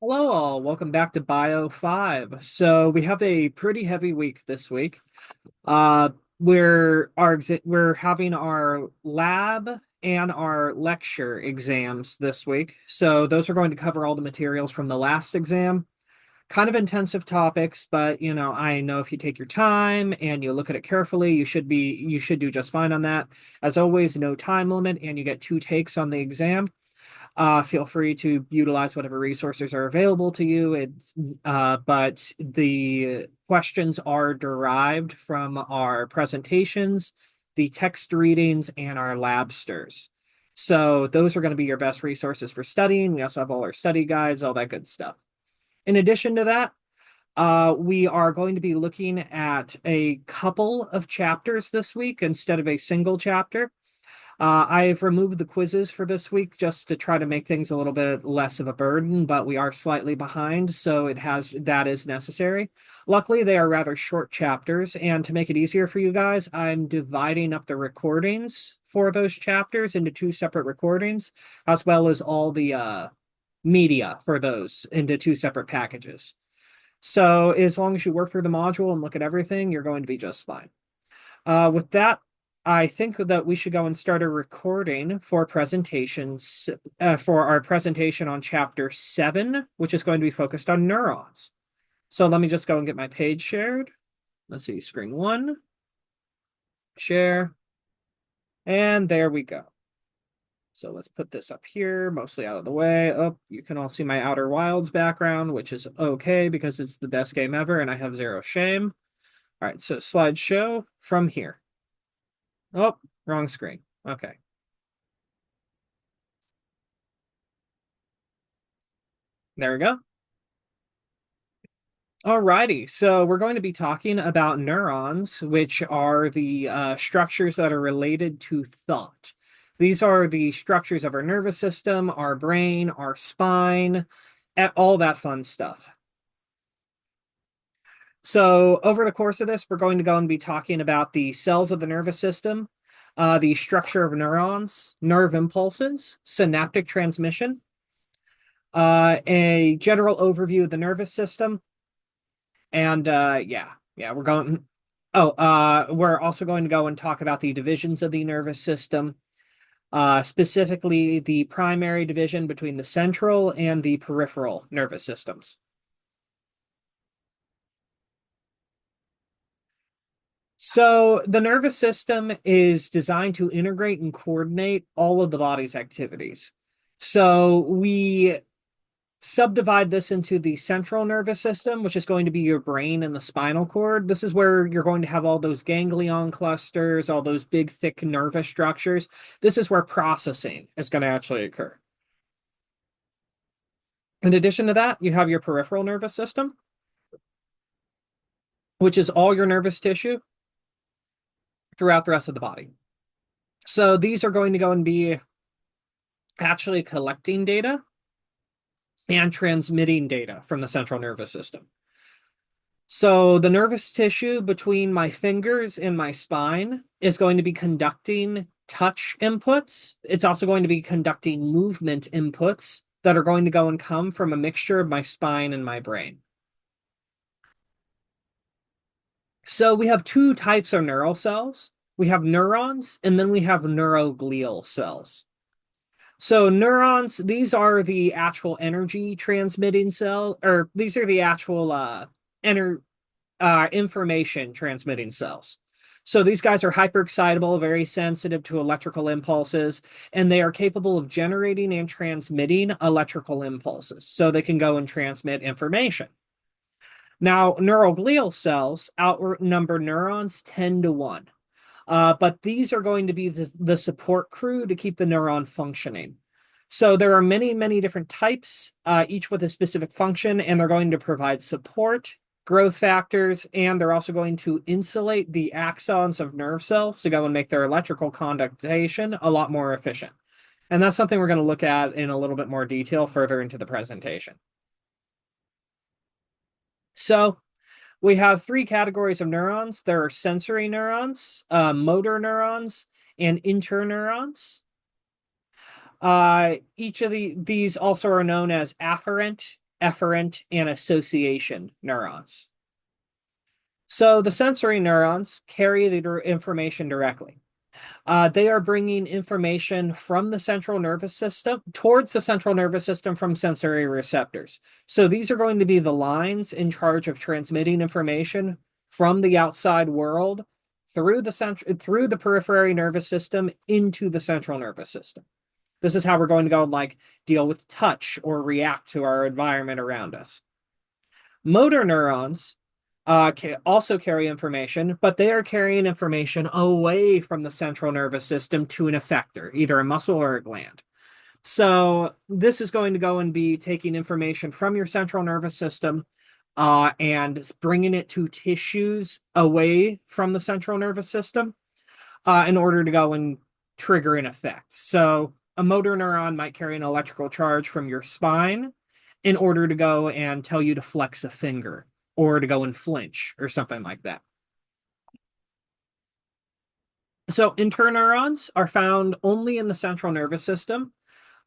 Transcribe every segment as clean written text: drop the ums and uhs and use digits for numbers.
Hello all, welcome back to Bio 5. So we have a pretty heavy week this week. Uh we're having our lab and our lecture exams this week. So those are going to cover all the materials from the last exam. Kind of intensive topics, but I know if you take your time and you look at it carefully, you should do just fine on that. As always, no time limit and you get two takes on the exam. Feel free to utilize whatever resources are available to you. But the questions are derived from our presentations, the text readings, and our labsters. So those are going to be your best resources for studying. We also have all our study guides, all that good stuff. In addition to that, we are going to be looking at a couple of chapters this week instead of a single chapter. I've removed the quizzes for this week just to try to make things a little bit less of a burden, but we are slightly behind, so that is necessary. Luckily, they are rather short chapters, and to make it easier for you guys, I'm dividing up the recordings for those chapters into two separate recordings, as well as all the media for those into two separate packages. So as long as you work through the module and look at everything, you're going to be just fine. With that, I think that we should go and start a recording for presentations for our presentation on chapter 7, which is going to be focused on neurons. So let me just go and get my page shared. Let's see, screen 1, share, and there we go. So let's put this up here, mostly out of the way. Oh, you can all see my Outer Wilds background, which is okay because it's the best game ever and I have zero shame. All right, so slideshow from here. Oh, wrong screen. Okay. There we go. Alrighty, so we're going to be talking about neurons, which are the structures that are related to thought. These are the structures of our nervous system, our brain, our spine, all that fun stuff. So, over the course of this, we're going to go and be talking about the cells of the nervous system, the structure of neurons, nerve impulses, synaptic transmission, a general overview of the nervous system, and yeah, we're going. Oh, we're also going to go and talk about the divisions of the nervous system, specifically the primary division between the central and the peripheral nervous systems. So the nervous system is designed to integrate and coordinate all of the body's activities. So we subdivide this into the central nervous system, which is going to be your brain and the spinal cord. This is where you're going to have all those ganglion clusters, all those big, thick nervous structures. This is where processing is going to actually occur. In addition to that, you have your peripheral nervous system, which is all your nervous tissue throughout the rest of the body. So these are going to go and be actually collecting data and transmitting data from the central nervous system. So the nervous tissue between my fingers and my spine is going to be conducting touch inputs. It's also going to be conducting movement inputs that are going to go and come from a mixture of my spine and my brain. So we have two types of neural cells. We have neurons and then we have neuroglial cells. So neurons, these are the actual energy transmitting cell, or these are the actual ener information transmitting cells. So these guys are hyperexcitable, very sensitive to electrical impulses, and they are capable of generating and transmitting electrical impulses. So they can go and transmit information. Now, neuroglial cells outnumber neurons 10 to 1. But these are going to be the support crew to keep the neuron functioning. So there are many, many different types, each with a specific function, and they're going to provide support, growth factors, and they're also going to insulate the axons of nerve cells to go and make their electrical conductation a lot more efficient. And that's something we're going to look at in a little bit more detail further into the presentation. So we have three categories of neurons. There are sensory neurons, motor neurons, and interneurons. Each of these also are known as afferent efferent, and association neurons. So the sensory neurons carry the information directly. They are bringing information from the central nervous system towards the central nervous system from sensory receptors. So these are going to be the lines in charge of transmitting information from the outside world through the periphery nervous system into the central nervous system. This is how we're going to go and like deal with touch or react to our environment around us. Motor neurons also carry information, but they are carrying information away from the central nervous system to an effector, either a muscle or a gland. So this is going to go and be taking information from your central nervous system and bringing it to tissues away from the central nervous system in order to go and trigger an effect. So a motor neuron might carry an electrical charge from your spine in order to go and tell you to flex a finger or to go and flinch or something like that. So interneurons are found only in the central nervous system.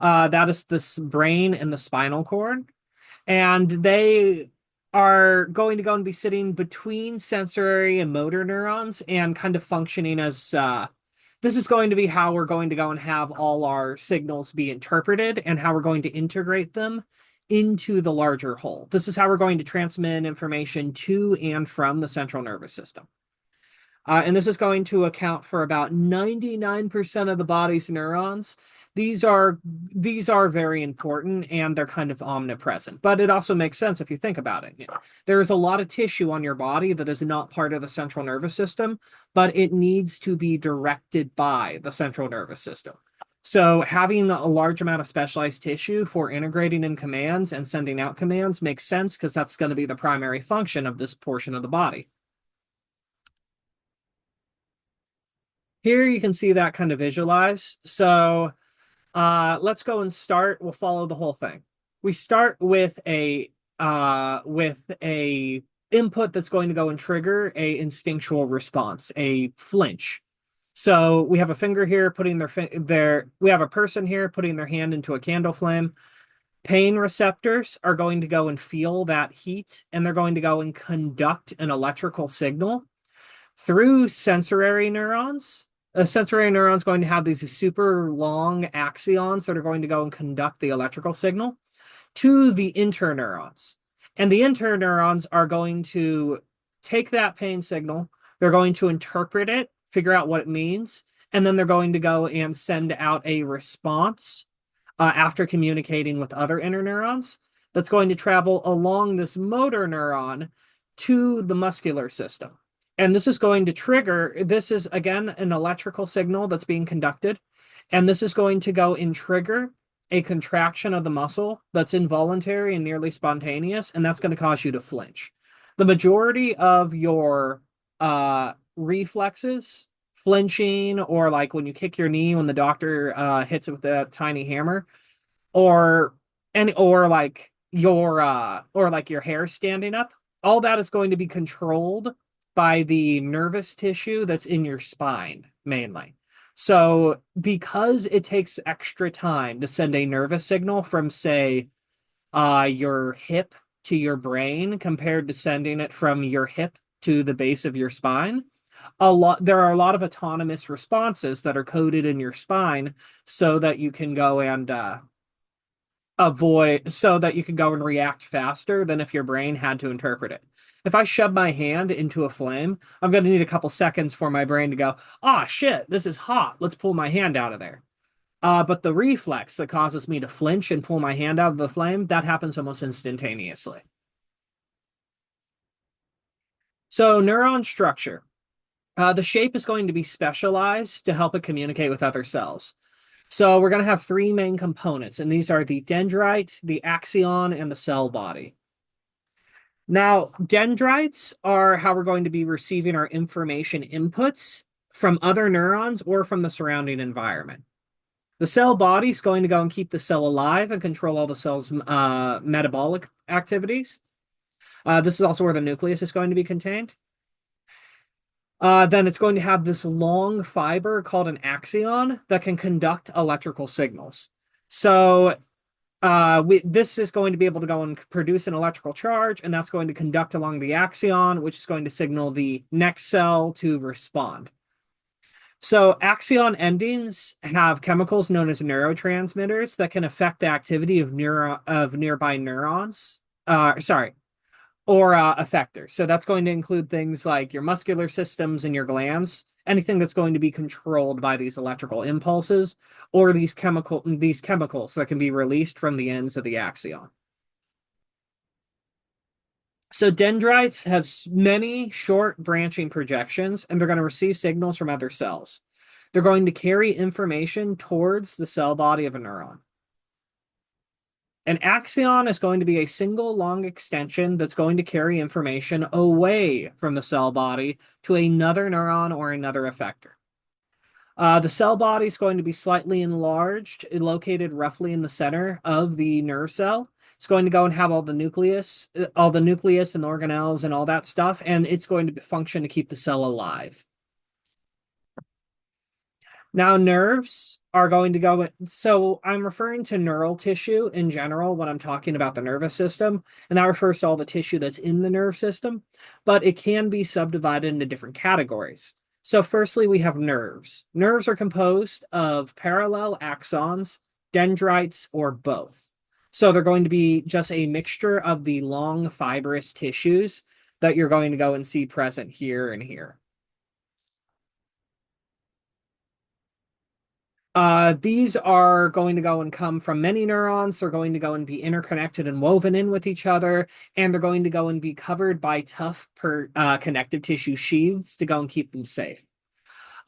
That is the brain and the spinal cord. And they are going to go and be sitting between sensory and motor neurons and kind of functioning as this is going to be how we're going to go and have all our signals be interpreted and how we're going to integrate them into the larger whole. This is how we're going to transmit information to and from the central nervous system. And this is going to account for about 99% of the body's neurons. These are very important and they're kind of omnipresent. But it also makes sense if you think about it. You know, there is a lot of tissue on your body that is not part of the central nervous system, but it needs to be directed by the central nervous system. So having a large amount of specialized tissue for integrating in commands and sending out commands makes sense because that's going to be the primary function of this portion of the body. Here you can see that kind of visualized. So let's go and start. We'll follow the whole thing. We start with a input that's going to go and trigger a instinctual response, a flinch. So we have a finger here putting we have a person here putting their hand into a candle flame. Pain receptors are going to go and feel that heat, and they're going to go and conduct an electrical signal through sensory neurons. A sensory neuron is going to have these super long axons that are going to go and conduct the electrical signal to the interneurons. And the interneurons are going to take that pain signal, they're going to interpret it, figure out what it means, and then they're going to go and send out a response after communicating with other interneurons that's going to travel along this motor neuron to the muscular system. And this is going to trigger, this is again an electrical signal that's being conducted. And this is going to go and trigger a contraction of the muscle that's involuntary and nearly spontaneous. And that's going to cause you to flinch. The majority of your reflexes, flinching, or like when you kick your knee when the doctor hits it with a tiny hammer, or like your hair standing up, all that is going to be controlled by the nervous tissue that's in your spine mainly. So because it takes extra time to send a nervous signal from, say, your hip to your brain compared to sending it from your hip to the base of your spine, there are a lot of autonomous responses that are coded in your spine so that you can go and react faster than if your brain had to interpret it. If I shove my hand into a flame, I'm going to need a couple seconds for my brain to go, "Ah, shit, this is hot. Let's pull my hand out of there." But the reflex that causes me to flinch and pull my hand out of the flame, that happens almost instantaneously. So neuron structure. The shape is going to be specialized to help it communicate with other cells. So we're going to have three main components, and these are the dendrite, the axon, and the cell body. Now, dendrites are how we're going to be receiving our information inputs from other neurons or from the surrounding environment. The cell body is going to go and keep the cell alive and control all the cell's metabolic activities. This is also where the nucleus is going to be contained. Then it's going to have this long fiber called an axon that can conduct electrical signals. So This is going to be able to go and produce an electrical charge, and that's going to conduct along the axon, which is going to signal the next cell to respond. So axon endings have chemicals known as neurotransmitters that can affect the activity of nearby neurons. Sorry, or effectors. So that's going to include things like your muscular systems and your glands, anything that's going to be controlled by these electrical impulses or these chemicals that can be released from the ends of the axon. So dendrites have many short branching projections, and they're going to receive signals from other cells. They're going to carry information towards the cell body of a neuron. An axion is going to be a single long extension that's going to carry information away from the cell body to another neuron or another effector. The cell body is going to be slightly enlarged, located roughly in the center of the nerve cell. It's going to go and have all the nucleus and organelles and all that stuff, and it's going to function to keep the cell alive. Now, nerves are going to go. So I'm referring to neural tissue in general when I'm talking about the nervous system, and that refers to all the tissue that's in the nerve system, but it can be subdivided into different categories. So, firstly, we have nerves. Nerves are composed of parallel axons, dendrites, or both. So, they're going to be just a mixture of the long fibrous tissues that you're going to go and see present here and here. These are going to go and come from many neurons. They're going to go and be interconnected and woven in with each other, and they're going to go and be covered by tough connective tissue sheaths to go and keep them safe.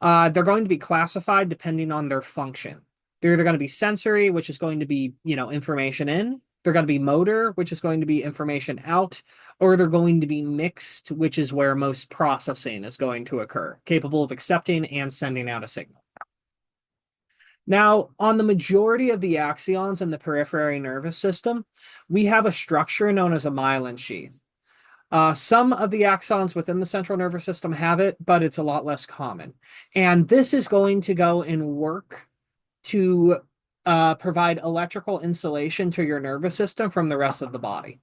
They're going to be classified depending on their function. They're either going to be sensory, which is going to be, information in. They're going to be motor, which is going to be information out, or they're going to be mixed, which is where most processing is going to occur, capable of accepting and sending out a signal. Now, on the majority of the axons in the periphery nervous system, we have a structure known as a myelin sheath. Some of the axons within the central nervous system have it, but it's a lot less common. And this is going to go and work to provide electrical insulation to your nervous system from the rest of the body.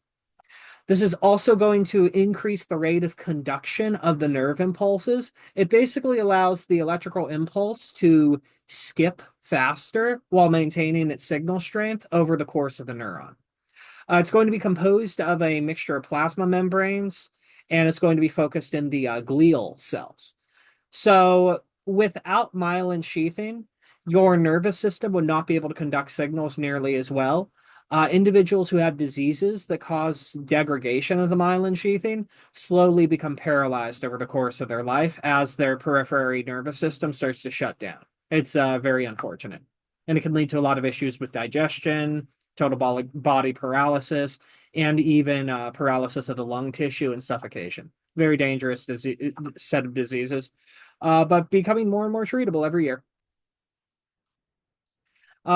This is also going to increase the rate of conduction of the nerve impulses. It basically allows the electrical impulse to skip faster while maintaining its signal strength over the course of the neuron. It's going to be composed of a mixture of plasma membranes, and it's going to be focused in the glial cells. So without myelin sheathing, your nervous system would not be able to conduct signals nearly as well. Individuals who have diseases that cause degradation of the myelin sheathing slowly become paralyzed over the course of their life as their periphery nervous system starts to shut down. It's very unfortunate. And it can lead to a lot of issues with digestion, total body paralysis, and even paralysis of the lung tissue and suffocation. Very dangerous set of diseases, but becoming more and more treatable every year.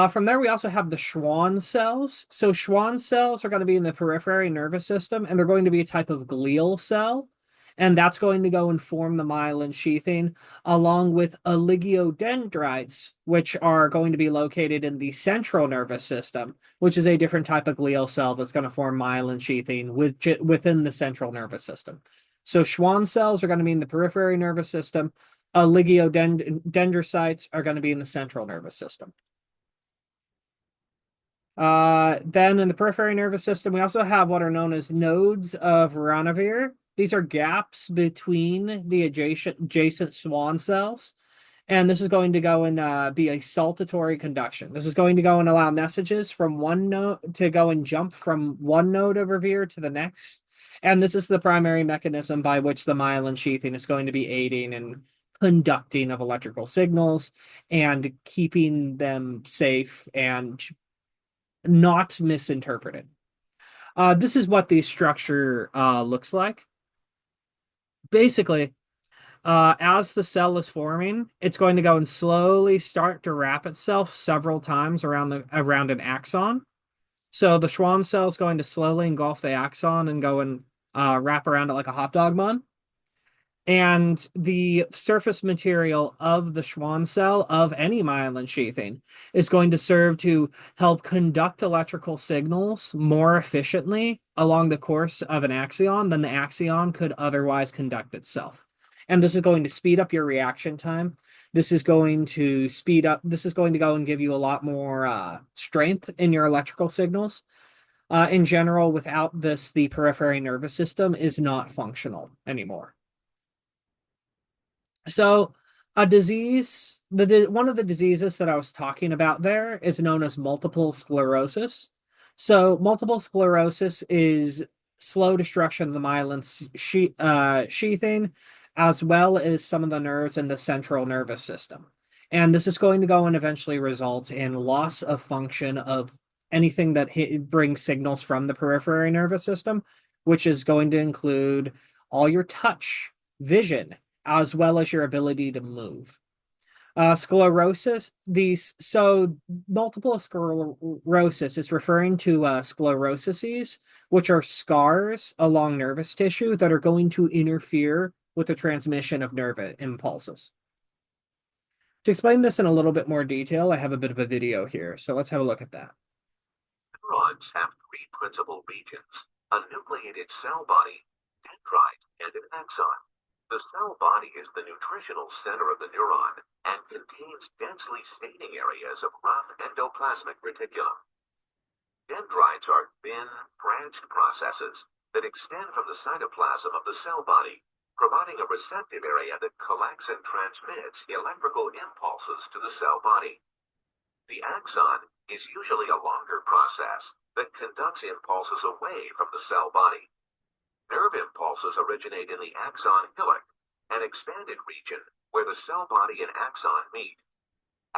From there, we also have the Schwann cells. So Schwann cells are going to be in the periphery nervous system, and they're going to be a type of glial cell. And that's going to go and form the myelin sheathing, along with oligodendrites, which are going to be located in the central nervous system, which is a different type of glial cell that's going to form myelin sheathing within the central nervous system. So Schwann cells are going to be in the periphery nervous system. Oligodendrocytes are going to be in the central nervous system. Then in the periphery nervous system, we also have what are known as nodes of Ranvier. These are gaps between the adjacent Schwann cells. And this is going to go and be a saltatory conduction. This is going to go and allow messages from one node to go and jump from one node of Ranvier to the next. And this is the primary mechanism by which the myelin sheathing is going to be aiding and conducting of electrical signals and keeping them safe and not misinterpreted. This is what the structure looks like. Basically, as the cell is forming, it's going to go and slowly start to wrap itself several times around an axon. So the Schwann cell is going to slowly engulf the axon and go and wrap around it like a hot dog bun. And the surface material of the Schwann cell of any myelin sheathing is going to serve to help conduct electrical signals more efficiently along the course of an axon than the axon could otherwise conduct itself. And this is going to speed up your reaction time. This is going to speed up, this is going to go and give you a lot more strength in your electrical signals. In general, without this, the periphery nervous system is not functional anymore. So, a disease, one of the diseases that I was talking about there is known as multiple sclerosis. So, multiple sclerosis is slow destruction of the myelin sheathing, as well as some of the nerves in the central nervous system. And this is going to go and eventually result in loss of function of anything that brings signals from the periphery nervous system, which is going to include all your touch, vision, as well as your ability to move. Sclerosis, multiple sclerosis is referring to scleroses, which are scars along nervous tissue that are going to interfere with the transmission of nerve impulses. To explain this in a little bit more detail, I have a bit of a video here, so let's have a look at that. Neurons have three principal regions: a nucleated cell body, dendrite, and an axon. The cell body is the nutritional center of the neuron and contains densely staining areas of rough endoplasmic reticulum. Dendrites are thin, branched processes that extend from the cytoplasm of the cell body, providing a receptive area that collects and transmits electrical impulses to the cell body. The axon is usually a longer process that conducts impulses away from the cell body. Nerve impulses originate in the axon hillock, an expanded region where the cell body and axon meet.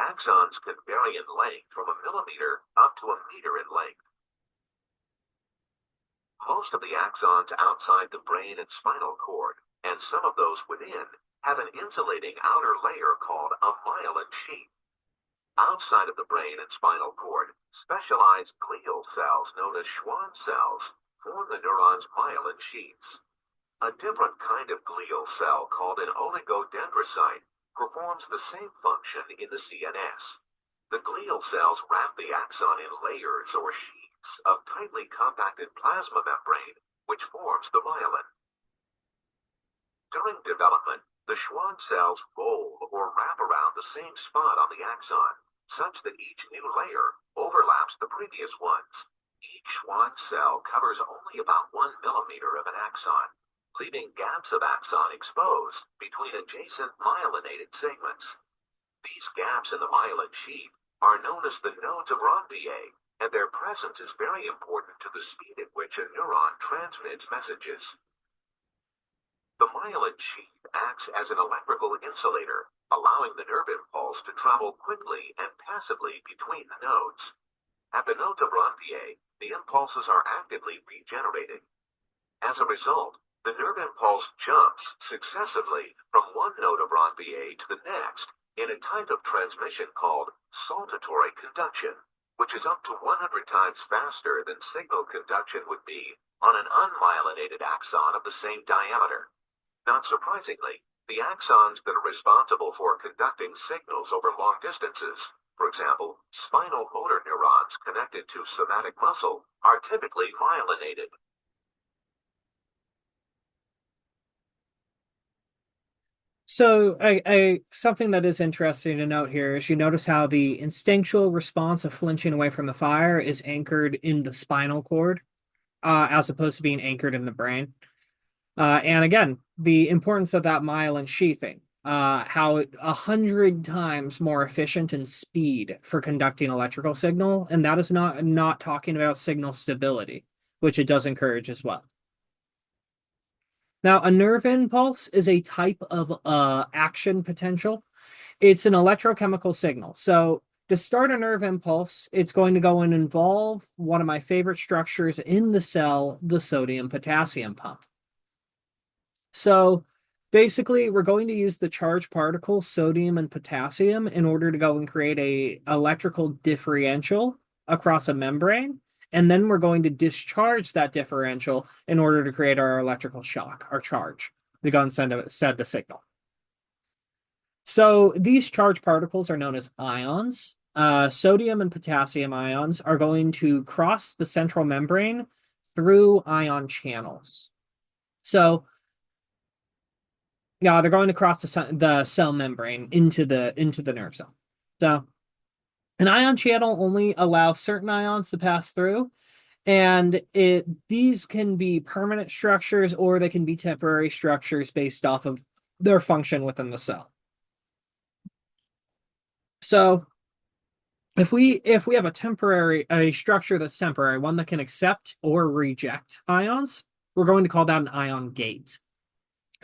Axons can vary in length from a millimeter up to a meter in length. Most of the axons outside the brain and spinal cord, and some of those within, have an insulating outer layer called a myelin sheath. Outside of the brain and spinal cord, specialized glial cells known as Schwann cells form the neuron's myelin sheaths. A different kind of glial cell called an oligodendrocyte performs the same function in the CNS. The glial cells wrap the axon in layers or sheaths of tightly compacted plasma membrane, which forms the myelin. During development, the Schwann cells roll or wrap around the same spot on the axon, such that each new layer overlaps the previous ones. Each Schwann cell covers only about 1 millimeter of an axon, leaving gaps of axon exposed between adjacent myelinated segments. These gaps in the myelin sheath are known as the nodes of Ranvier, and their presence is very important to the speed at which a neuron transmits messages. The myelin sheath acts as an electrical insulator, allowing the nerve impulse to travel quickly and passively between the nodes. At the nodes of Ranvier, the impulses are actively regenerated. As a result, the nerve impulse jumps successively from one node of Ranvier to the next in a type of transmission called saltatory conduction, which is up to 100 times faster than signal conduction would be on an unmyelinated axon of the same diameter. Not surprisingly, the axons that are responsible for conducting signals over long distances, for example, spinal motor neurons connected to somatic muscle, are typically myelinated. So, something that is interesting to note here is you notice how the instinctual response of flinching away from the fire is anchored in the spinal cord, as opposed to being anchored in the brain. And again, the importance of that myelin sheathing, how 100 times more efficient in speed for conducting electrical signal, and that is not talking about signal stability, which it does encourage as well. Now, a nerve impulse is a type of action potential. It's an electrochemical signal. So to start a nerve impulse, it's going to go and involve one of my favorite structures in the cell, the sodium-potassium pump. So basically, we're going to use the charged particles, sodium and potassium, in order to go and create a electrical differential across a membrane. And then we're going to discharge that differential in order to create our electrical shock, our charge. to go and send a signal. So these charged particles are known as ions. Sodium and potassium ions are going to cross the central membrane through ion channels. So yeah, they're going to cross the cell membrane into the nerve cell. So an ion channel only allows certain ions to pass through, and these can be permanent structures or they can be temporary structures based off of their function within the cell. So if we have a structure that's temporary, one that can accept or reject ions, we're going to call that an ion gate.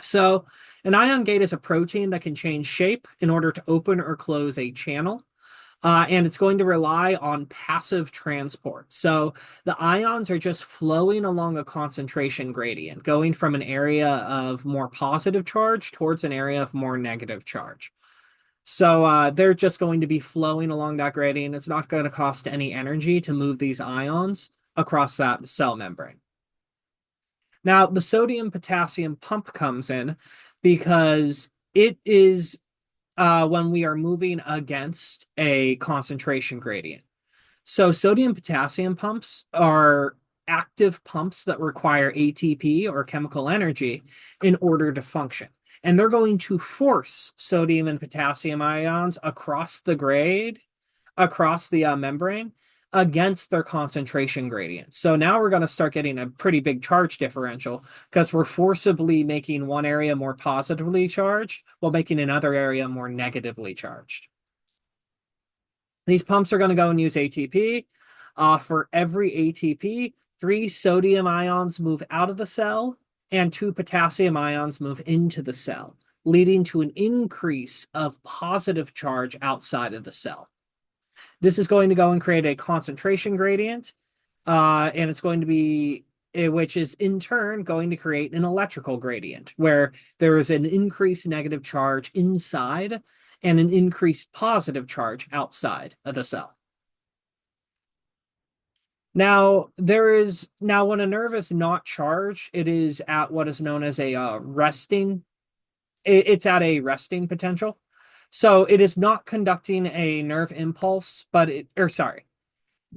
So an ion gate is a protein that can change shape in order to open or close a channel. And it's going to rely on passive transport. So the ions are just flowing along a concentration gradient, going from an area of more positive charge towards an area of more negative charge. So they're just going to be flowing along that gradient. It's not going to cost any energy to move these ions across that cell membrane. Now, the sodium potassium pump comes in because it is when we are moving against a concentration gradient. So sodium potassium pumps are active pumps that require ATP or chemical energy in order to function. And they're going to force sodium and potassium ions across the membrane against their concentration gradient. So now we're going to start getting a pretty big charge differential because we're forcibly making one area more positively charged while making another area more negatively charged. These pumps are going to go and use ATP. For every ATP, 3 sodium ions move out of the cell and 2 potassium ions move into the cell, leading to an increase of positive charge outside of the cell. This is going to go and create a concentration gradient, and it's going to be, which is in turn going to create an electrical gradient where there is an increased negative charge inside and an increased positive charge outside of the cell. Now when a nerve is not charged, it is at what is known as a resting. It's at a resting potential. So it is not conducting a nerve impulse, it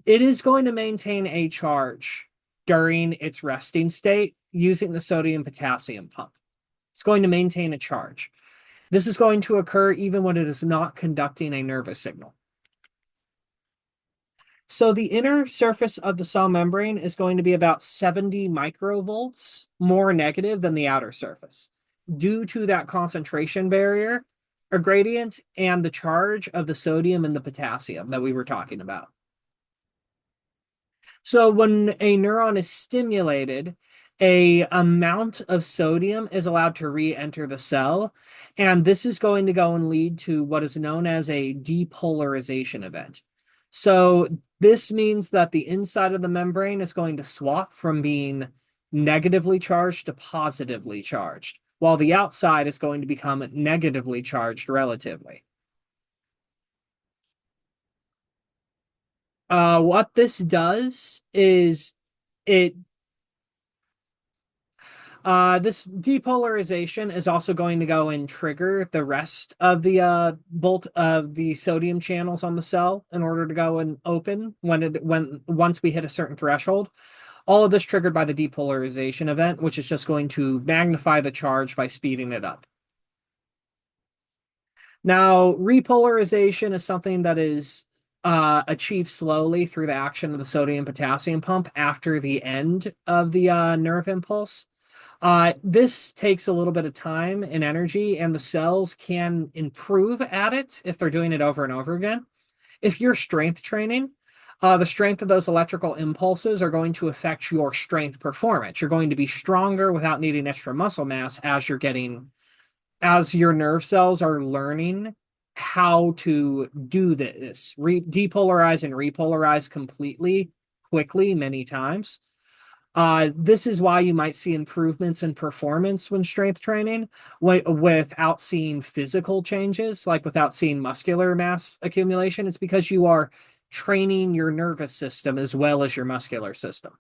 is going to maintain a charge during its resting state using the sodium potassium pump. It's going to maintain a charge. This is going to occur even when it is not conducting a nervous signal. So the inner surface of the cell membrane is going to be about 70 microvolts more negative than the outer surface due to that concentration barrier, a gradient, and the charge of the sodium and the potassium that we were talking about. So when a neuron is stimulated, a amount of sodium is allowed to re-enter the cell, and this is going to go and lead to what is known as a depolarization event. So this means that the inside of the membrane is going to swap from being negatively charged to positively charged, while the outside is going to become negatively charged relatively. What this does is it this depolarization is also going to go and trigger the rest of the bolt of the sodium channels on the cell in order to go and open when once we hit a certain threshold. All of this triggered by the depolarization event, which is just going to magnify the charge by speeding it up. Now, repolarization is something that is achieved slowly through the action of the sodium potassium pump after the end of the nerve impulse. This takes a little bit of time and energy, and the cells can improve at it if they're doing it over and over again. If you're strength training, the strength of those electrical impulses are going to affect your strength performance. You're going to be stronger without needing extra muscle mass as your nerve cells are learning how to do this, depolarize and repolarize completely, quickly, many times. This is why you might see improvements in performance when strength training without seeing physical changes, like without seeing muscular mass accumulation. It's because you are training your nervous system as well as your muscular system.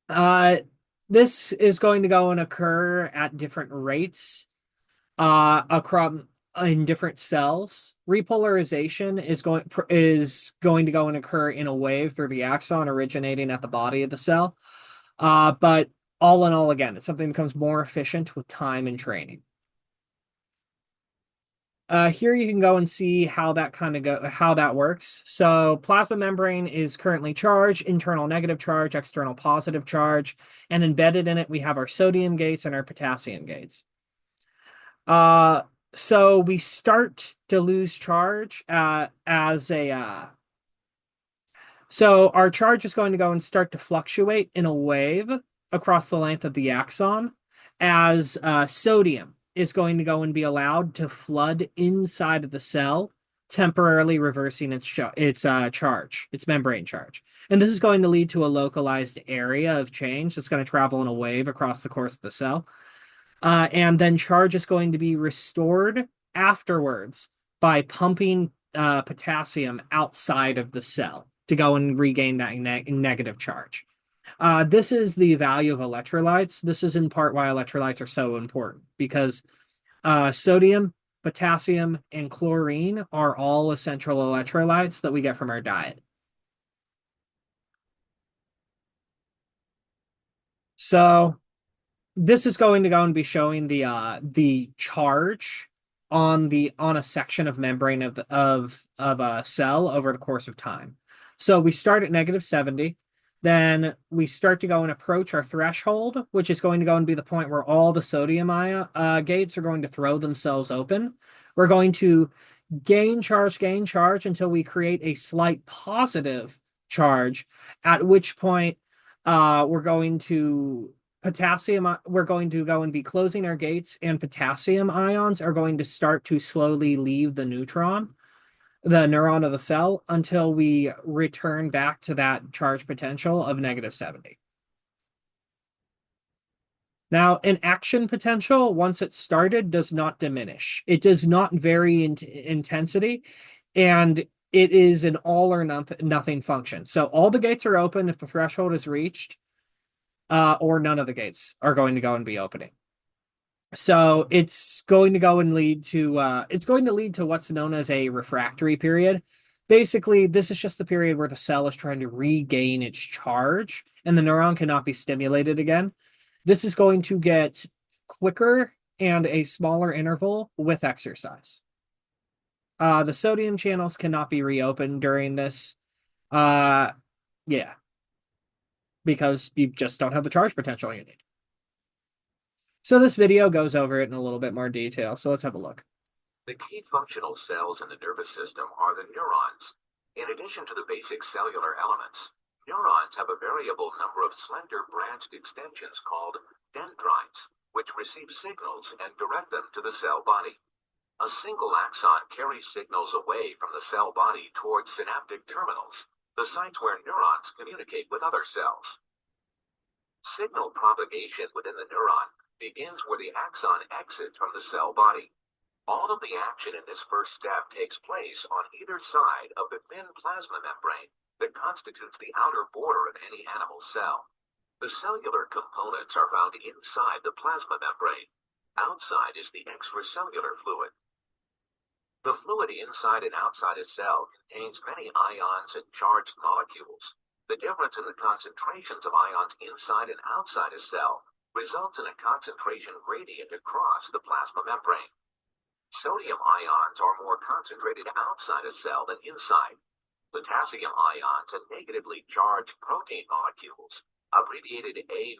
Uh, This is going to go and occur at different rates across in different cells. Repolarization is going to go and occur in a wave through the axon originating at the body of the cell. But all in all, again, it's something that becomes more efficient with time and training. Here you can go and see how that works. So plasma membrane is currently charged, internal negative charge, external positive charge, and embedded in it we have our sodium gates and our potassium gates. Uh, so we start to lose charge as a so our charge is going to go and start to fluctuate in a wave across the length of the axon as sodium is going to go and be allowed to flood inside of the cell, temporarily reversing its charge, its membrane charge. And this is going to lead to a localized area of change that's going to travel in a wave across the course of the cell. And then charge is going to be restored afterwards by pumping potassium outside of the cell to go and regain that negative charge. This is the value of electrolytes. This is in part why electrolytes are so important because sodium, potassium, and chlorine are all essential electrolytes that we get from our diet. So this is going to go and be showing the charge on a section of membrane of a cell over the course of time. So we start at -70, then we start to go and approach our threshold, which is going to go and be the point where all the sodium ion gates are going to throw themselves open. We're going to gain charge until we create a slight positive charge, at which point we're going to we're going to go and be closing our gates, and potassium ions are going to start to slowly leave the neuron of the cell until we return back to that charge potential of -70. Now, an action potential, once it's started, does not diminish. It does not vary in intensity, and it is an all or nothing function. So all the gates are open if the threshold is reached, or none of the gates are going to go and be opening. So it's going to lead to what's known as a refractory period. Basically, this is just the period where the cell is trying to regain its charge and the neuron cannot be stimulated again. This is going to get quicker and a smaller interval with exercise. The sodium channels cannot be reopened during this. Uh, yeah, because you just don't have the charge potential you need. So this video goes over it in a little bit more detail. So let's have a look. The key functional cells in the nervous system are the neurons. In addition to the basic cellular elements, neurons have a variable number of slender branched extensions called dendrites, which receive signals and direct them to the cell body. A single axon carries signals away from the cell body towards synaptic terminals, the sites where neurons communicate with other cells. Signal propagation within the neuron begins where the axon exits from the cell body. All of the action in this first step takes place on either side of the thin plasma membrane that constitutes the outer border of any animal cell. The cellular components are found inside the plasma membrane. Outside is the extracellular fluid. The fluid inside and outside a cell contains many ions and charged molecules. The difference in the concentrations of ions inside and outside a cell results in a concentration gradient across the plasma membrane. Sodium ions are more concentrated outside a cell than inside. Potassium ions and negatively charged protein molecules, abbreviated A-,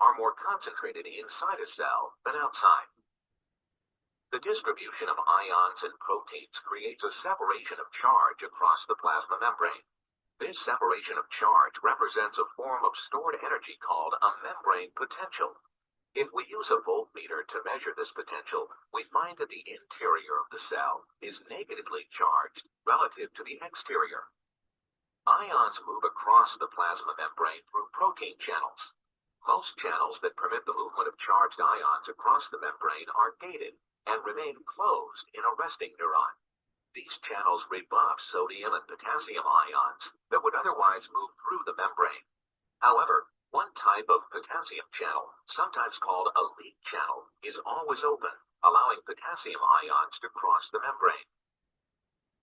are more concentrated inside a cell than outside. The distribution of ions and proteins creates a separation of charge across the plasma membrane. This separation of charge represents a form of stored energy called a membrane potential. If we use a voltmeter to measure this potential, we find that the interior of the cell is negatively charged relative to the exterior. Ions move across the plasma membrane through protein channels. Most channels that permit the movement of charged ions across the membrane are gated and remain closed in a resting neuron. These channels rebuff sodium and potassium ions that would otherwise move through the membrane. However, one type of potassium potassium channel, sometimes called a leak channel, is always open, allowing potassium ions to cross the membrane.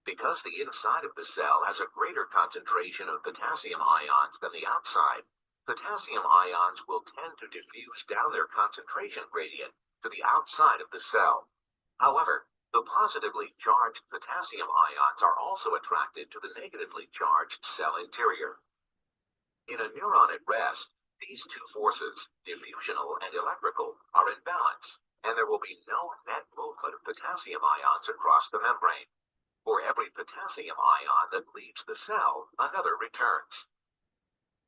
Because the inside of the cell has a greater concentration of potassium ions than the outside, potassium ions will tend to diffuse down their concentration gradient to the outside of the cell. However, the positively charged potassium ions are also attracted to the negatively charged cell interior. In a neuron at rest, these two forces, diffusional and electrical, are in balance, and there will be no net movement of potassium ions across the membrane. For every potassium ion that leaves the cell, another returns.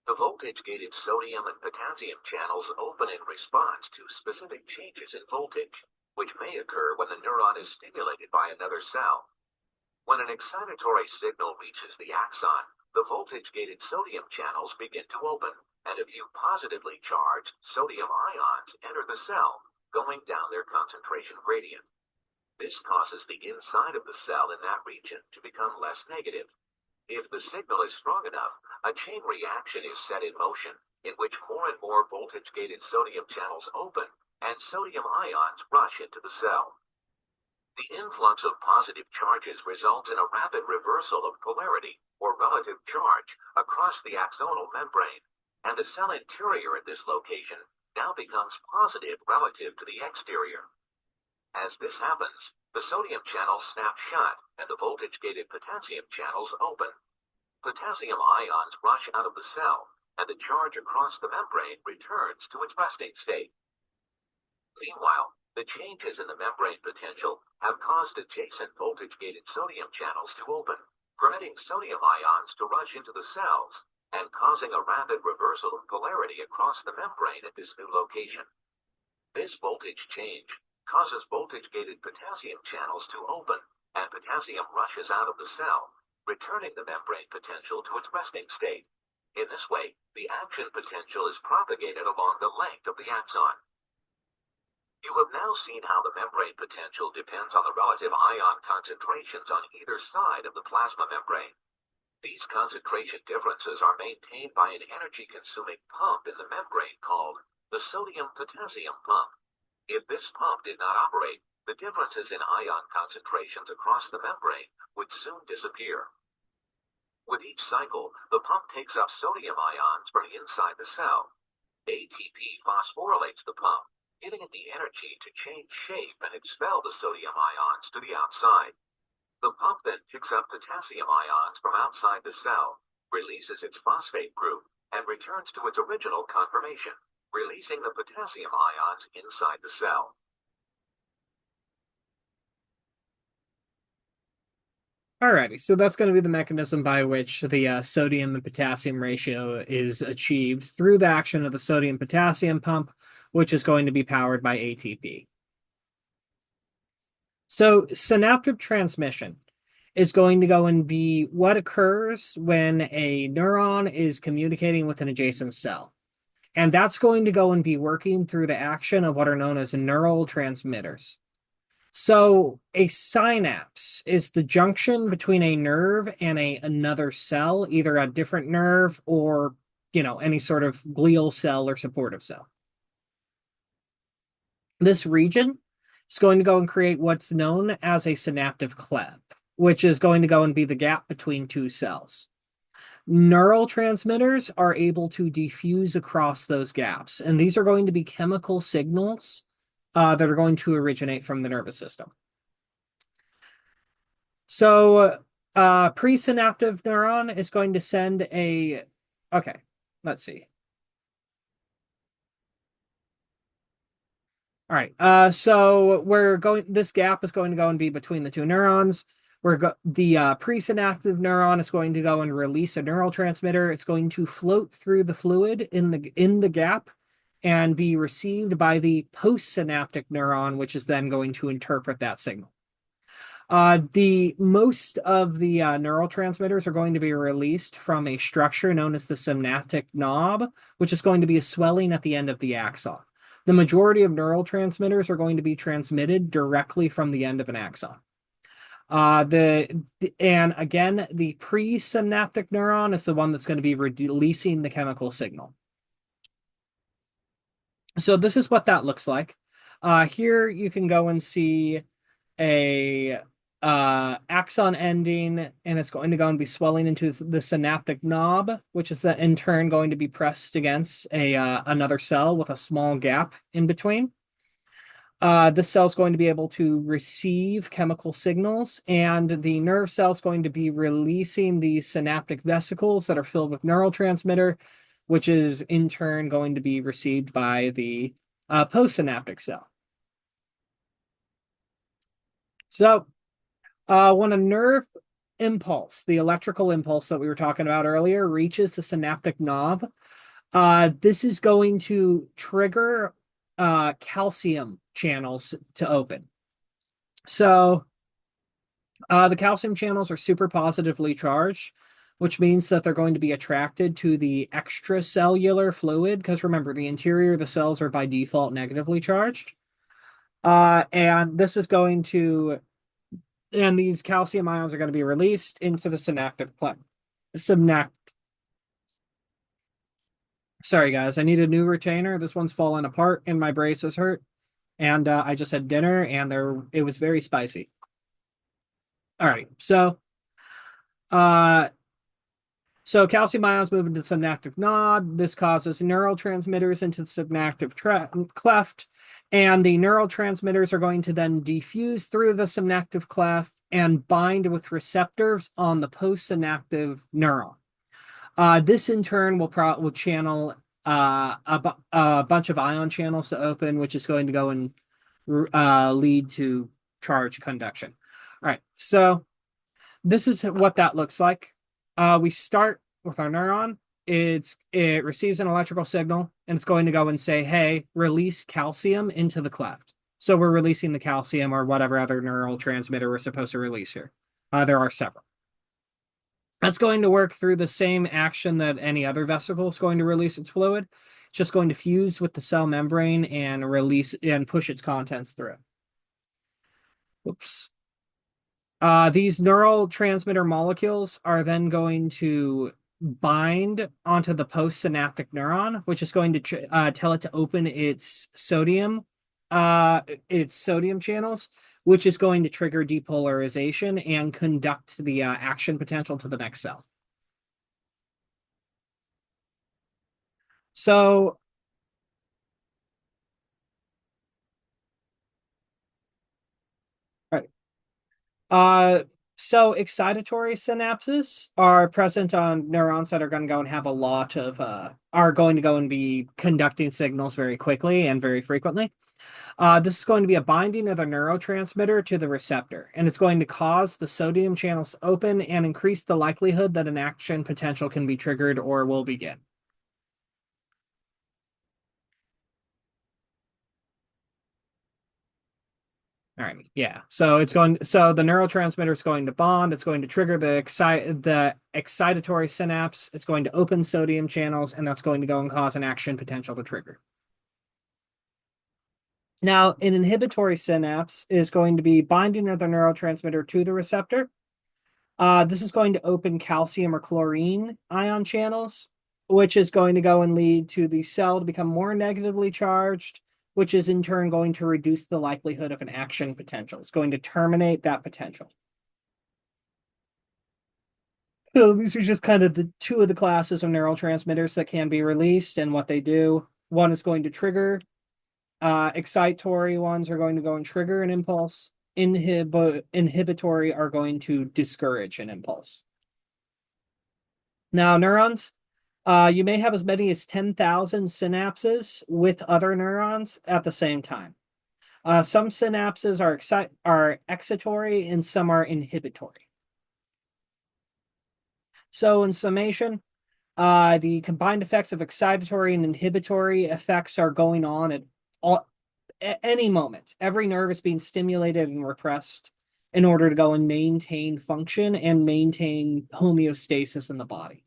The voltage-gated sodium and potassium channels open in response to specific changes in voltage, which may occur when the neuron is stimulated by another cell. When an excitatory signal reaches the axon, the voltage-gated sodium channels begin to open, and a few positively charged sodium ions enter the cell, going down their concentration gradient. This causes the inside of the cell in that region to become less negative. If the signal is strong enough, a chain reaction is set in motion, in which more and more voltage-gated sodium channels open, and sodium ions rush into the cell. The influx of positive charges results in a rapid reversal of polarity, or relative charge, across the axonal membrane, and the cell interior at this location now becomes positive relative to the exterior. As this happens, the sodium channels snap shut and the voltage-gated potassium channels open. Potassium ions rush out of the cell, and the charge across the membrane returns to its resting state. Meanwhile, the changes in the membrane potential have caused adjacent voltage-gated sodium channels to open, permitting sodium ions to rush into the cells and causing a rapid reversal of polarity across the membrane at this new location. This voltage change causes voltage-gated potassium channels to open, and potassium rushes out of the cell, returning the membrane potential to its resting state. In this way, the action potential is propagated along the length of the axon. You have now seen how the membrane potential depends on the relative ion concentrations on either side of the plasma membrane. These concentration differences are maintained by an energy-consuming pump in the membrane called the sodium-potassium pump. If this pump did not operate, the differences in ion concentrations across the membrane would soon disappear. With each cycle, the pump takes up sodium ions from inside the cell. ATP phosphorylates the pump, giving it the energy to change shape and expel the sodium ions to the outside. The pump then picks up potassium ions from outside the cell, releases its phosphate group, and returns to its original conformation, releasing the potassium ions inside the cell. Alrighty, so that's going to be the mechanism by which the sodium and potassium ratio is achieved through the action of the sodium-potassium pump, which is going to be powered by ATP. So synaptic transmission is going to go and be what occurs when a neuron is communicating with an adjacent cell. And that's going to go and be working through the action of what are known as neural transmitters. So a synapse is the junction between a nerve and another cell, either a different nerve or, any sort of glial cell or supportive cell. This region is going to go and create what's known as a synaptic cleft, which is going to go and be the gap between two cells. Neural transmitters are able to diffuse across those gaps, and these are going to be chemical signals that are going to originate from the nervous system. So presynaptic neuron is going to send okay, let's see. All right, so this gap is going to go and be between the two neurons. The presynaptic neuron is going to go and release a neurotransmitter. It's going to float through the fluid in the gap and be received by the postsynaptic neuron, which is then going to interpret that signal. The most of the neurotransmitters are going to be released from a structure known as the synaptic knob, which is going to be a swelling at the end of the axon. The majority of neurotransmitters are going to be transmitted directly from the end of an axon. And again, the presynaptic neuron is the one that's going to be releasing the chemical signal. So this is what that looks like. Here you can go and see a axon ending, and it's going to go and be swelling into the synaptic knob, which is in turn going to be pressed against a another cell with a small gap in between. This cell is going to be able to receive chemical signals, and the nerve cell is going to be releasing these synaptic vesicles that are filled with neurotransmitter, which is in turn going to be received by the postsynaptic cell. So, when a nerve impulse, the electrical impulse that we were talking about earlier, reaches the synaptic knob, this is going to trigger calcium channels to open. So, the calcium channels are super positively charged, which means that they're going to be attracted to the extracellular fluid. Because remember, the interior of the cells are by default negatively charged. And this is going to, and these calcium ions are going to be released into the synaptic plexus. Synapt. Sorry, guys, I need a new retainer. This one's falling apart, and my braces hurt. And I just had dinner, and it was very spicy. All right, uh, so calcium ions move into the synaptic node. This causes neurotransmitters into the synaptic cleft, and the neurotransmitters are going to then diffuse through the synaptic cleft and bind with receptors on the postsynaptic neuron. This in turn will channel a bunch of ion channels to open, which is going to go and lead to charge conduction. All right, so this is what that looks like. We start with our neuron. It receives an electrical signal, and it's going to go and say, "Hey, release calcium into the cleft." So we're releasing the calcium or whatever other neural transmitter we're supposed to release here. There are several. That's going to work through the same action that any other vesicle is going to release its fluid. It's just going to fuse with the cell membrane and release and push its contents through. Oops. These neurotransmitter molecules are then going to bind onto the postsynaptic neuron, which is going to tell it to open its sodium channels, which is going to trigger depolarization and conduct the action potential to the next cell. So, right. Uh, so excitatory synapses are present on neurons that are going to go and have a lot of are going to go and be conducting signals very quickly and very frequently. This is going to be a binding of the neurotransmitter to the receptor, and it's going to cause the sodium channels to open and increase the likelihood that an action potential can be triggered or will begin. All right. Yeah. So the neurotransmitter is going to bond. It's going to trigger the excitatory synapse. It's going to open sodium channels, and that's going to go and cause an action potential to trigger. Now, an inhibitory synapse is going to be binding of the neurotransmitter to the receptor. This is going to open calcium or chlorine ion channels, which is going to go and lead to the cell to become more negatively charged, which is in turn going to reduce the likelihood of an action potential. It's going to terminate that potential. So these are just kind of the two of the classes of neurotransmitters that can be released and what they do. One is going to trigger. Excitatory ones are going to go and trigger an impulse. Inhibitory are going to discourage an impulse. Now, neurons, you may have as many as 10,000 synapses with other neurons at the same time. Some synapses are excitatory and some are inhibitory. So, in summation, the combined effects of excitatory and inhibitory effects are going on at any moment. Every nerve is being stimulated and repressed in order to go and maintain function and maintain homeostasis in the body.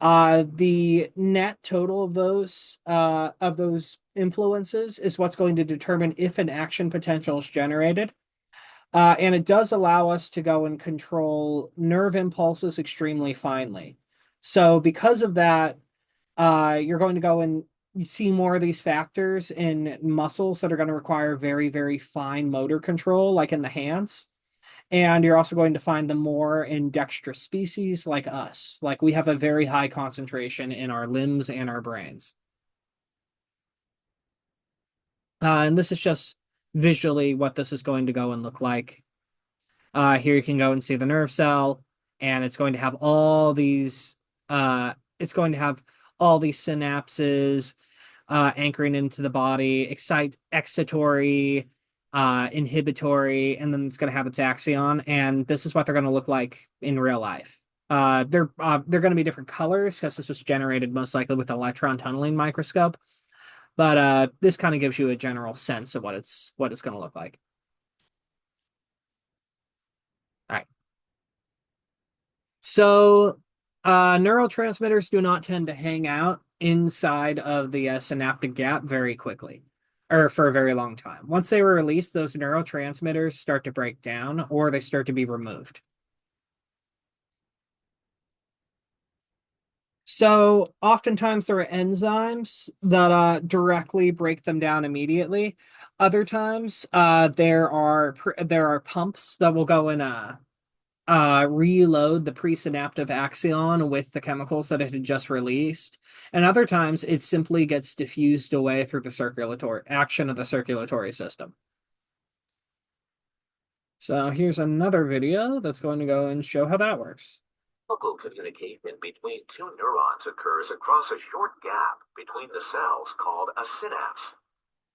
The net total of those influences is what's going to determine if an action potential is generated. And it does allow us to go and control nerve impulses extremely finely. So because of that, you're going to go and you see more of these factors in muscles that are going to require very, very fine motor control, like in the hands. And you're also going to find them more in dexterous species like us. Like we have a very high concentration in our limbs and our brains. And this is just visually what this is going to go and look like. Here you can go and see the nerve cell, and it's going to have all these. It's going to have all these synapses anchoring into the body, excitatory, inhibitory, and then it's going to have its axon. And this is what they're going to look like in real life. They're going to be different colors because this was generated most likely with an electron tunneling microscope. But this kind of gives you a general sense of what it's going to look like. All right. So, neurotransmitters do not tend to hang out inside of the synaptic gap very quickly or for a very long time. Once they were released, those neurotransmitters start to break down or they start to be removed. So, oftentimes there are enzymes that directly break them down immediately. Other times, there are pumps that will go and reload the presynaptic axon with the chemicals that it had just released. And other times it simply gets diffused away through the circulatory action of the circulatory system. So here's another video that's going to go and show how that works. Local communication between two neurons occurs across a short gap between the cells called a synapse.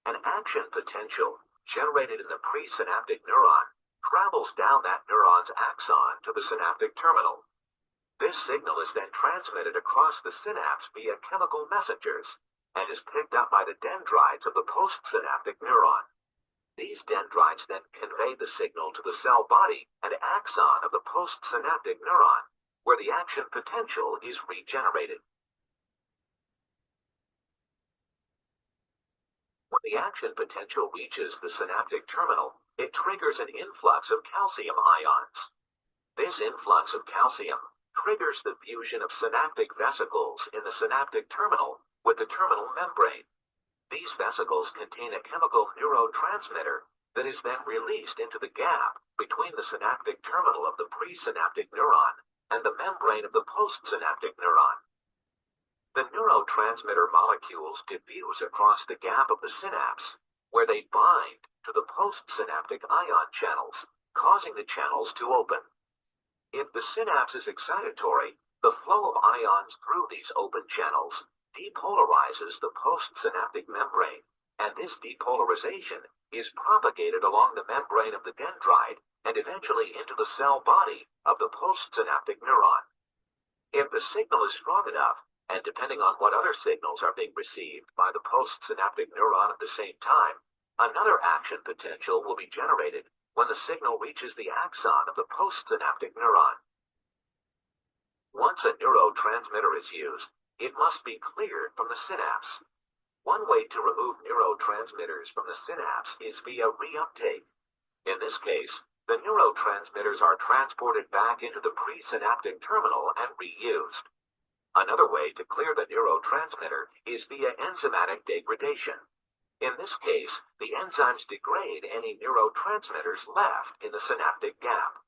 An action potential generated in the presynaptic neuron travels down that neuron's axon to the synaptic terminal. This signal is then transmitted across the synapse via chemical messengers and is picked up by the dendrites of the postsynaptic neuron. These dendrites then convey the signal to the cell body and axon of the postsynaptic neuron, where the action potential is regenerated. When the action potential reaches the synaptic terminal, it triggers an influx of calcium ions. This influx of calcium triggers the fusion of synaptic vesicles in the synaptic terminal with the terminal membrane. These vesicles contain a chemical neurotransmitter that is then released into the gap between the synaptic terminal of the presynaptic neuron and the membrane of the postsynaptic neuron. The neurotransmitter molecules diffuse across the gap of the synapse, where they bind to the postsynaptic ion channels, causing the channels to open. If the synapse is excitatory, the flow of ions through these open channels depolarizes the postsynaptic membrane, and this depolarization is propagated along the membrane of the dendrite and eventually into the cell body of the postsynaptic neuron. If the signal is strong enough, and depending on what other signals are being received by the postsynaptic neuron at the same time, another action potential will be generated when the signal reaches the axon of the postsynaptic neuron. Once a neurotransmitter is used, it must be cleared from the synapse. One way to remove neurotransmitters from the synapse is via reuptake. In this case, the neurotransmitters are transported back into the presynaptic terminal and reused. Another way to clear the neurotransmitter is via enzymatic degradation. In this case, the enzymes degrade any neurotransmitters left in the synaptic gap.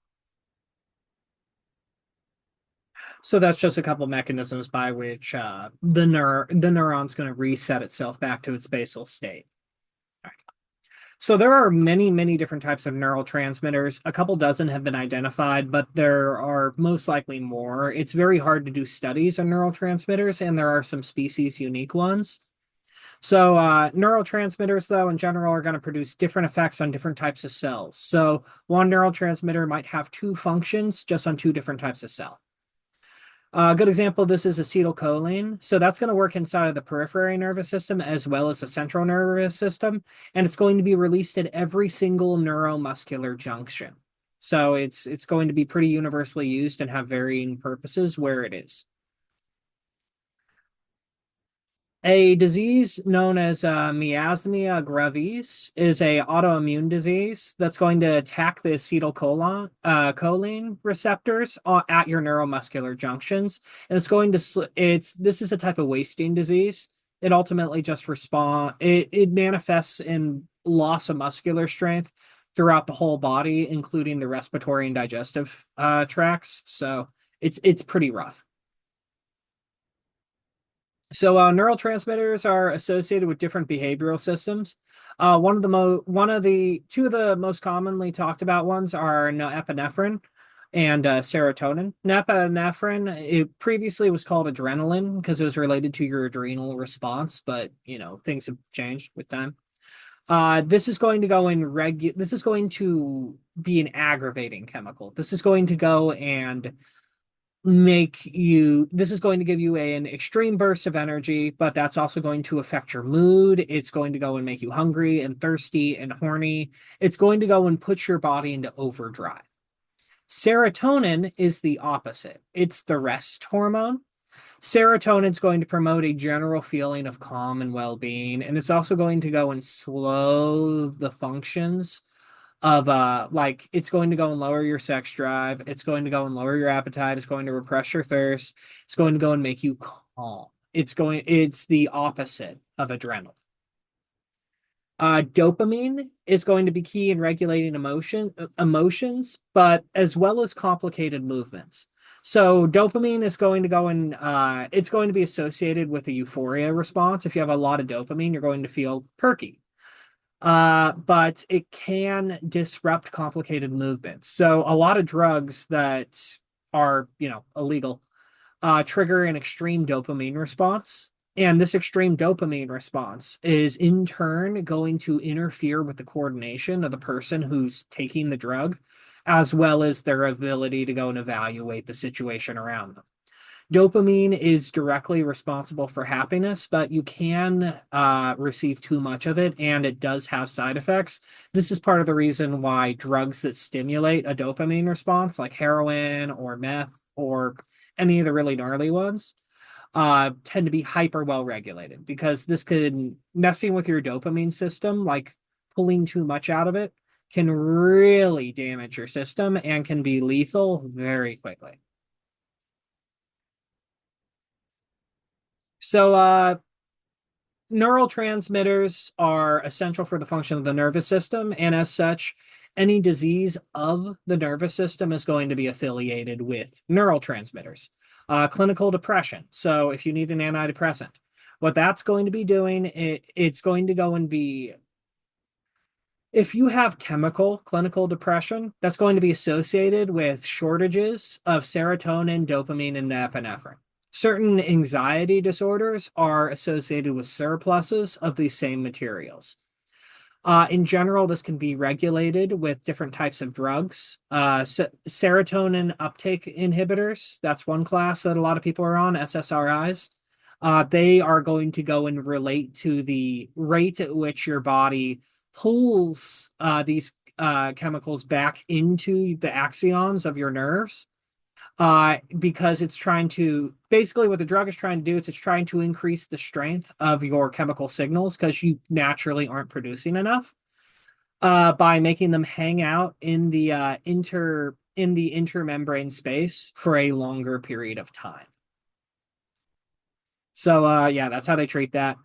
So that's just a couple mechanisms by which the neuron's going to reset itself back to its basal state. All right. So there are many, many different types of neurotransmitters. A couple dozen have been identified, but there are most likely more. It's very hard to do studies on neurotransmitters, and there are some species unique ones. So neurotransmitters, though, in general, are going to produce different effects on different types of cells. So one neurotransmitter might have two functions just on two different types of cell. A good example of this is acetylcholine. So that's going to work inside of the periphery nervous system as well as the central nervous system, and it's going to be released at every single neuromuscular junction. So it's going to be pretty universally used and have varying purposes where it is. A disease known as myasthenia gravis is a autoimmune disease that's going to attack the acetylcholine receptors at your neuromuscular junctions, and it's going to this is a type of wasting disease. It ultimately just it manifests in loss of muscular strength throughout the whole body, including the respiratory and digestive tracts. So it's pretty rough. So neurotransmitters are associated with different behavioral systems. One of the two of the most commonly talked about ones are epinephrine and serotonin. Epinephrine, it previously was called adrenaline because it was related to your adrenal response, but things have changed with time. This is going to be an aggravating chemical. This is going to go and this is going to give you an extreme burst of energy, but that's also going to affect your mood. It's going to go and make you hungry and thirsty and horny. It's going to go and put your body into overdrive. Serotonin is the opposite. It's the rest hormone. Serotonin is going to promote a general feeling of calm and well-being, and it's also going to go and slow the functions of like it's going to go and lower your sex drive, it's going to go and lower your appetite, it's going to repress your thirst, it's going to go and make you calm. It's the opposite of adrenaline. Dopamine is going to be key in regulating emotions, but as well as complicated movements. So dopamine is going to go and it's going to be associated with a euphoria response. If you have a lot of dopamine, you're going to feel perky. But it can disrupt complicated movements. So a lot of drugs that are, illegal, trigger an extreme dopamine response. And this extreme dopamine response is in turn going to interfere with the coordination of the person who's taking the drug, as well as their ability to go and evaluate the situation around them. Dopamine is directly responsible for happiness, but you can receive too much of it, and it does have side effects. This is part of the reason why drugs that stimulate a dopamine response, like heroin or meth or any of the really gnarly ones, tend to be hyper well regulated because this could messing with your dopamine system, like pulling too much out of it, can really damage your system and can be lethal very quickly. So, neurotransmitters are essential for the function of the nervous system, and as such, any disease of the nervous system is going to be affiliated with neurotransmitters. Clinical depression. So, if you need an antidepressant, what that's going to be doing, it's going to go and be if you have chemical clinical depression, that's going to be associated with shortages of serotonin, dopamine, and epinephrine. Certain anxiety disorders are associated with surpluses of these same materials. In general, this can be regulated with different types of drugs. Serotonin uptake inhibitors, that's one class that a lot of people are on, SSRIs. They are going to go and relate to the rate at which your body pulls these chemicals back into the axons of your nerves because it's trying to basically what the drug is trying to do is it's trying to increase the strength of your chemical signals because you naturally aren't producing enough by making them hang out in the intermembrane space for a longer period of time. So yeah, that's how they treat that.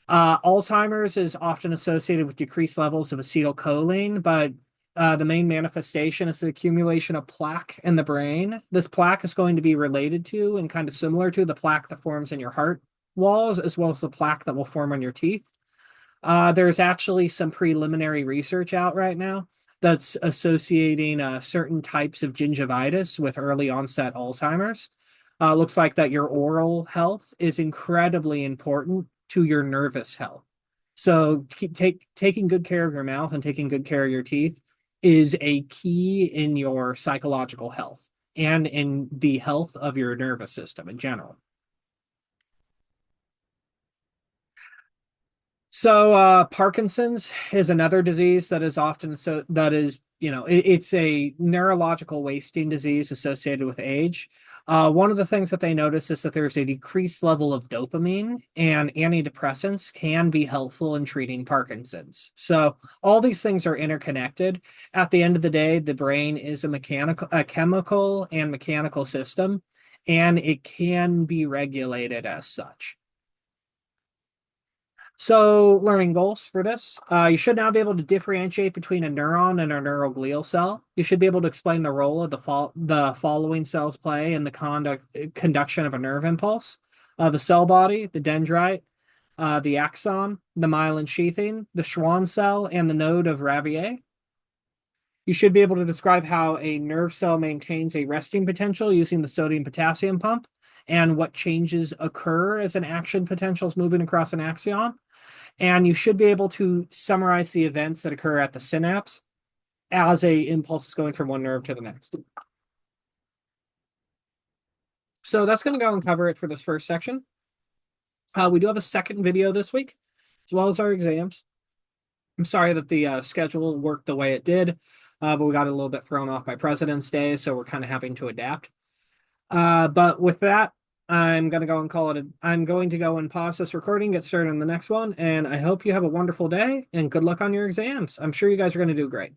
Alzheimer's is often associated with decreased levels of acetylcholine, but the main manifestation is the accumulation of plaque in the brain. This plaque is going to be related to and kind of similar to the plaque that forms in your heart walls, as well as the plaque that will form on your teeth. There's actually some preliminary research out right now that's associating certain types of gingivitis with early onset Alzheimer's. Looks like that your oral health is incredibly important to your nervous health. So taking good care of your mouth and taking good care of your teeth is a key in your psychological health and in the health of your nervous system in general. So Parkinson's is another disease that is often it's a neurological wasting disease associated with age. One of the things that they notice is that there's a decreased level of dopamine, and antidepressants can be helpful in treating Parkinson's. So all these things are interconnected. At the end of the day, the brain is a chemical and mechanical system, and it can be regulated as such. So, learning goals for this. You should now be able to differentiate between a neuron and a neuroglial cell. You should be able to explain the role of the following cells play in the conduction of a nerve impulse: the cell body, the dendrite, the axon, the myelin sheathing, the Schwann cell, and the node of Ravier. You should be able to describe how a nerve cell maintains a resting potential using the sodium potassium pump and what changes occur as an action potential is moving across an axon. And you should be able to summarize the events that occur at the synapse as a impulse is going from one nerve to the next. So that's going to go and cover it for this first section. We do have a second video this week, as well as our exams. I'm sorry that the schedule worked the way it did, but we got a little bit thrown off by President's Day, so we're kind of having to adapt. But with that, I'm going to go and call it. I'm going to go and pause this recording, get started on the next one, and I hope you have a wonderful day and good luck on your exams. I'm sure you guys are going to do great.